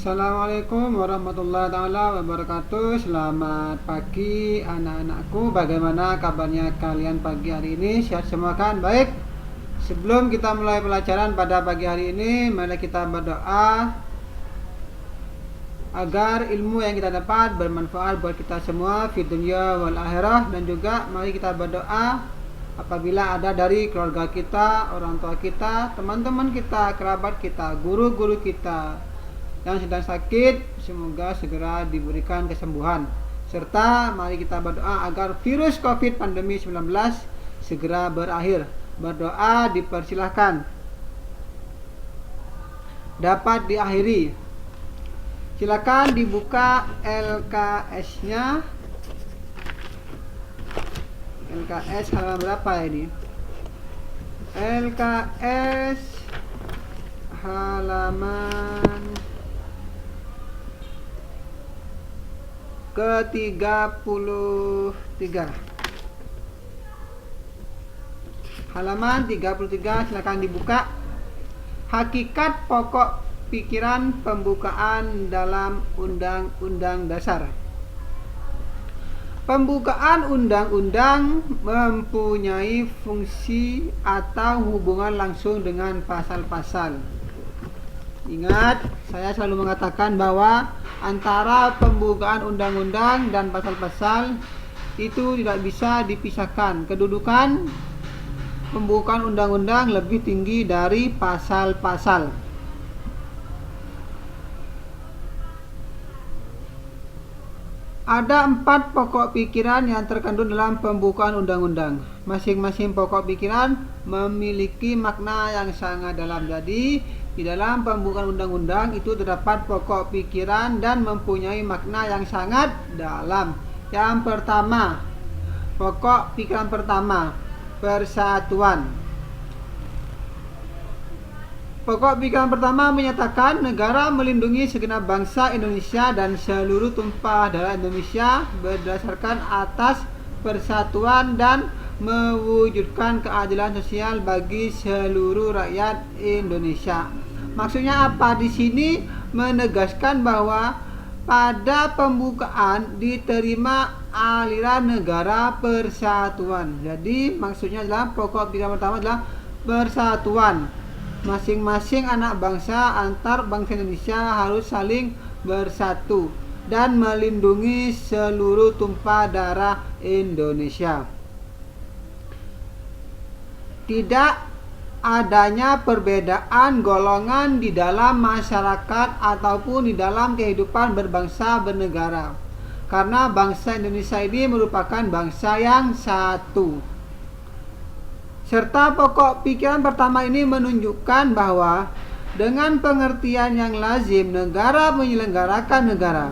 Assalamualaikum warahmatullahi taala wabarakatuh. Selamat pagi anak-anakku. Bagaimana kabarnya kalian pagi hari ini? Sehat semua kan? Baik. Sebelum kita mulai pelajaran pada pagi hari ini, mari kita berdoa agar ilmu yang kita dapat bermanfaat buat kita semua di dunia wal akhirah, dan juga mari kita berdoa apabila ada dari keluarga kita, orang tua kita, teman-teman kita, kerabat kita, guru-guru kita yang sedang sakit, semoga segera diberikan kesembuhan. Serta mari kita berdoa agar virus COVID pandemi 19 segera berakhir. Berdoa dipersilahkan. Dapat diakhiri. Silakan dibuka LKS-nya. LKS halaman berapa ini? LKS halaman ke-33. Halaman 33, silakan dibuka. Hakikat pokok pikiran pembukaan dalam Undang-Undang Dasar. Pembukaan undang-undang mempunyai fungsi atau hubungan langsung dengan pasal-pasal. Ingat, saya selalu mengatakan bahwa antara pembukaan undang-undang dan pasal-pasal itu tidak bisa dipisahkan. Kedudukan pembukaan undang-undang lebih tinggi dari pasal-pasal. Ada 4 pokok pikiran yang terkandung dalam pembukaan undang-undang. Masing-masing pokok pikiran memiliki makna yang sangat dalam. Jadi, di dalam pembukaan undang-undang itu terdapat pokok pikiran dan mempunyai makna yang sangat dalam. Yang pertama, pokok pikiran pertama, persatuan. Pokok pikiran pertama menyatakan negara melindungi segenap bangsa Indonesia dan seluruh tumpah darah Indonesia berdasarkan atas persatuan dan mewujudkan keadilan sosial bagi seluruh rakyat Indonesia. Maksudnya apa? Di sini menegaskan bahwa pada pembukaan diterima aliran negara persatuan. Jadi maksudnya adalah pokok pikiran pertama adalah persatuan. Masing-masing anak bangsa antar bangsa Indonesia harus saling bersatu dan melindungi seluruh tumpah darah Indonesia. Tidak adanya perbedaan golongan di dalam masyarakat ataupun di dalam kehidupan berbangsa bernegara, karena bangsa Indonesia ini merupakan bangsa yang satu. Serta pokok pikiran pertama ini menunjukkan bahwa dengan pengertian yang lazim, negara menyelenggarakan negara.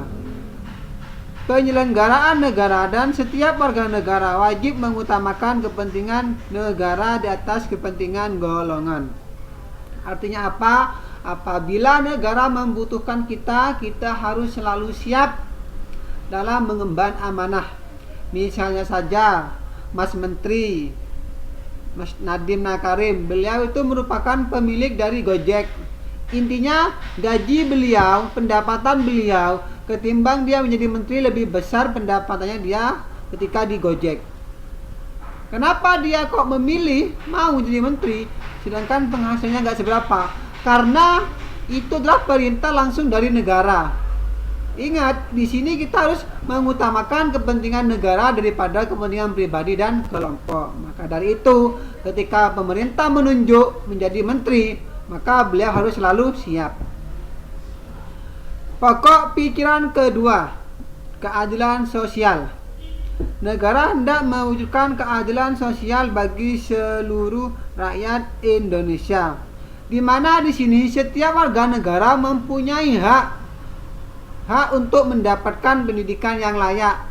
Penyelenggaraan negara dan setiap warga negara wajib mengutamakan kepentingan negara di atas kepentingan golongan. Artinya apa? Apabila negara membutuhkan kita, kita harus selalu siap dalam mengemban amanah. Misalnya saja Mas Menteri, Mas Nadiem Makarim, beliau itu merupakan pemilik dari Gojek. Intinya gaji beliau, pendapatan beliau ketimbang dia menjadi menteri lebih besar pendapatannya dia ketika di Gojek. Kenapa dia kok memilih mau jadi menteri sedangkan penghasilannya nggak seberapa? Karena itu adalah perintah langsung dari negara. Ingat, di sini kita harus mengutamakan kepentingan negara daripada kepentingan pribadi dan kelompok. Maka dari itu, ketika pemerintah menunjuk menjadi menteri, maka beliau harus selalu siap. Pokok pikiran kedua, keadilan sosial. Negara hendak mewujudkan keadilan sosial bagi seluruh rakyat Indonesia, di mana di sini setiap warga negara mempunyai hak untuk mendapatkan pendidikan yang layak,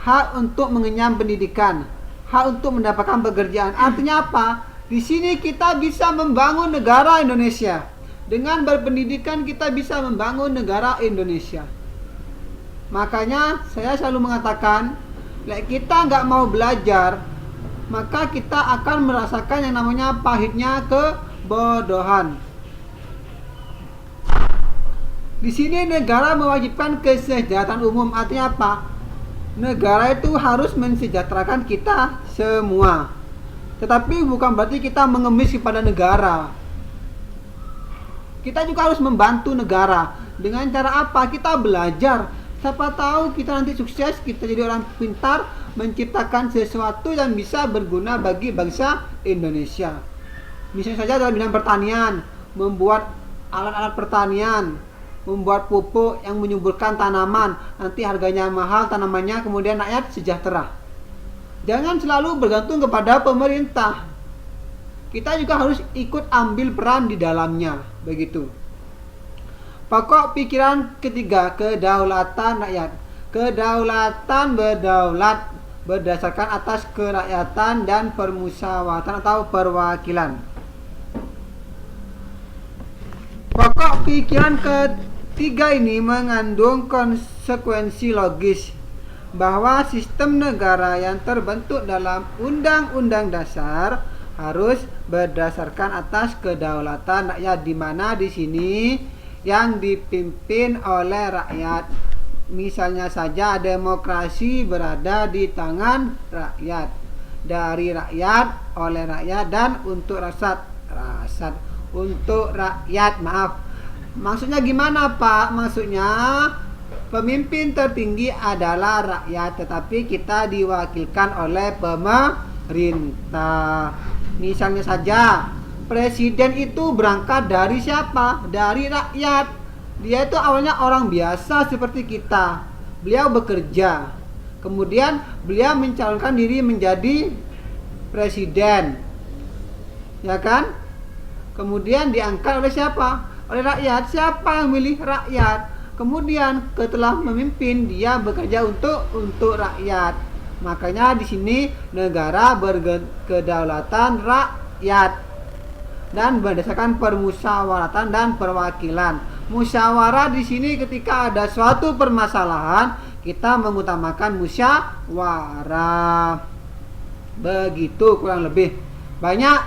hak untuk mengenyam pendidikan, hak untuk mendapatkan pekerjaan. Artinya apa? Di sini kita bisa membangun negara Indonesia. Dengan berpendidikan kita bisa membangun negara Indonesia. Makanya saya selalu mengatakan, kita nggak mau belajar, maka kita akan merasakan yang namanya pahitnya kebodohan. Di sini negara mewajibkan kesejahteraan umum, artinya apa? Negara itu harus mensejahterakan kita semua. Tetapi bukan berarti kita mengemis kepada negara. Kita juga harus membantu negara. Dengan cara apa? Kita belajar. Siapa tahu kita nanti sukses, kita jadi orang pintar, menciptakan sesuatu yang bisa berguna bagi bangsa Indonesia. Misalnya saja dalam bidang pertanian, membuat alat-alat pertanian, membuat pupuk yang menyuburkan tanaman, nanti harganya mahal tanamannya, kemudian rakyat sejahtera. Jangan selalu bergantung kepada pemerintah. Kita juga harus ikut ambil peran di dalamnya, begitu. Pokok pikiran ketiga, kedaulatan rakyat. Kedaulatan berdaulat berdasarkan atas kerakyatan dan permusyawaratan atau perwakilan. Pokok pikiran ketiga ini mengandung konsekuensi logis bahwa sistem negara yang terbentuk dalam Undang-Undang Dasar harus berdasarkan atas kedaulatan rakyat, di mana di sini yang dipimpin oleh rakyat. Misalnya saja demokrasi berada di tangan rakyat, dari rakyat, oleh rakyat, dan untuk untuk rakyat, maaf. Maksudnya gimana, Pak? Maksudnya pemimpin tertinggi adalah rakyat, tetapi kita diwakilkan oleh pemerintah. Misalnya saja presiden itu berangkat dari siapa? Dari rakyat. Dia itu awalnya orang biasa seperti kita. Beliau bekerja. Kemudian beliau mencalonkan diri menjadi presiden. Ya kan? Kemudian diangkat oleh siapa? Oleh rakyat. Siapa yang milih? Rakyat. Kemudian setelah memimpin, dia bekerja untuk rakyat. Makanya di sini negara berkedaulatan rakyat dan berdasarkan permusyawaratan dan perwakilan. Musyawarah di sini ketika ada suatu permasalahan, kita mengutamakan musyawarah. Begitu kurang lebih. Banyak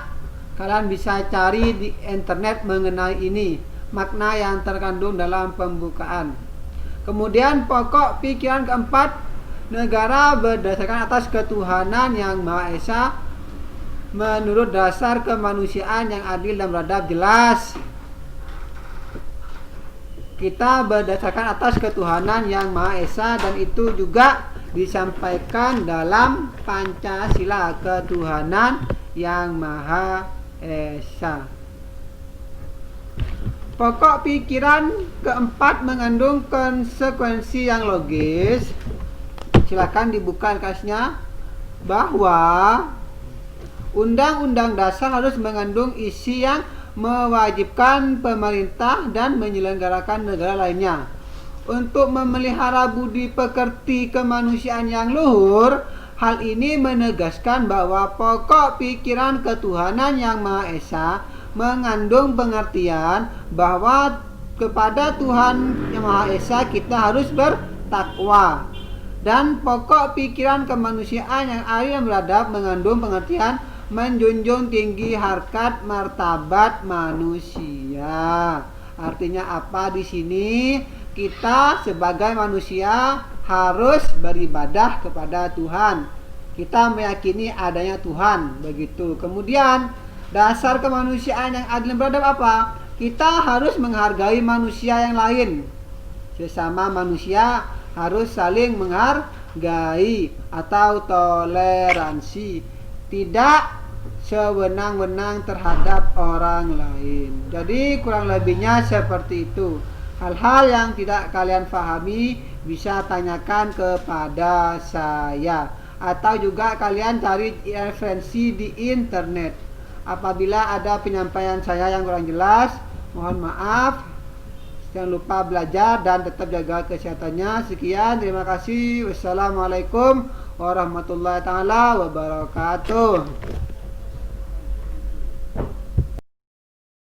kalian bisa cari di internet mengenai ini, makna yang terkandung dalam pembukaan. Kemudian pokok pikiran keempat, negara berdasarkan atas ketuhanan yang Maha Esa menurut dasar kemanusiaan yang adil dan beradab. Jelas, kita berdasarkan atas ketuhanan yang Maha Esa, dan itu juga disampaikan dalam Pancasila, ketuhanan yang Maha Esa. Pokok pikiran keempat mengandung konsekuensi yang logis. Silakan dibuka kasnya, bahwa Undang-Undang Dasar harus mengandung isi yang mewajibkan pemerintah dan menyelenggarakan negara lainnya untuk memelihara budi pekerti kemanusiaan yang luhur. Hal ini menegaskan bahwa pokok pikiran ketuhanan yang Maha Esa mengandung pengertian bahwa kepada Tuhan yang Maha Esa kita harus bertakwa. Dan pokok pikiran kemanusiaan yang adil dan beradab mengandung pengertian menjunjung tinggi harkat martabat manusia. Artinya apa di sini? Kita sebagai manusia harus beribadah kepada Tuhan. Kita meyakini adanya Tuhan, begitu. Kemudian dasar kemanusiaan yang adil dan beradab apa? Kita harus menghargai manusia yang lain. Sesama manusia harus saling menghargai atau toleransi. Tidak sewenang-wenang terhadap orang lain. Jadi kurang lebihnya seperti itu. Hal-hal yang tidak kalian pahami bisa tanyakan kepada saya, atau juga kalian cari referensi di internet. Apabila ada penyampaian saya yang kurang jelas, mohon maaf. Jangan lupa belajar dan tetap jaga kesehatannya. Sekian, terima kasih. Wassalamualaikum warahmatullahi taala wabarakatuh.